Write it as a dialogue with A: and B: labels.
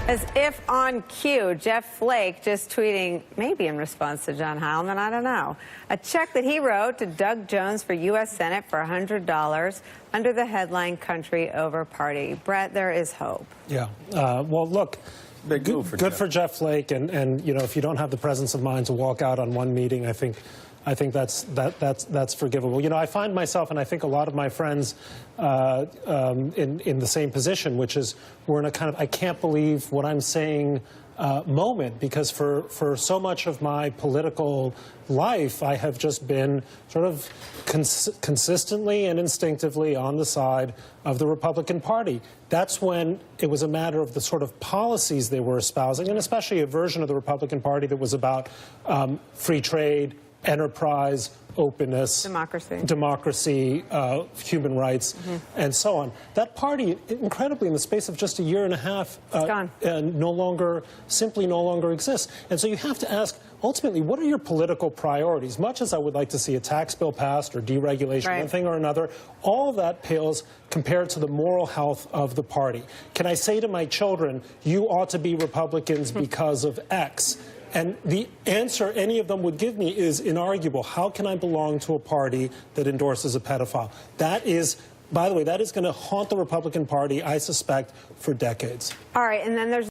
A: As if on cue, Jeff Flake just tweeting, maybe in response to John Heilman, I don't know, a check that he wrote to Doug Jones for U.S. Senate for $100 under the headline Country Over Party. Brett, there is hope.
B: Yeah. Well, look, good for Jeff Flake. And you know, if you don't have the presence of mind to walk out on one meeting, I think that's forgivable. You know, I find myself, and I think a lot of my friends, in the same position, which is we're in a kind of I can't believe what I'm saying moment, because for so much of my political life, I have just been sort of consistently and instinctively on the side of the Republican Party. That's when it was a matter of the sort of policies they were espousing, and especially a version of the Republican Party that was about free trade, enterprise, openness, democracy, human rights, and so on. That party, incredibly, in the space of just a year and a half, simply no longer exists. And so you have to ask, ultimately, what are your political priorities? Much as I would like to see a tax bill passed or deregulation, one thing or another, all of that pales compared to the moral health of the party. Can I say to my children, you ought to be Republicans because of X? And the answer any of them would give me is inarguable. How can I belong to a party that endorses a pedophile? That is, by the way, that is going to haunt the Republican Party, I suspect, for decades.
A: All right, and then there's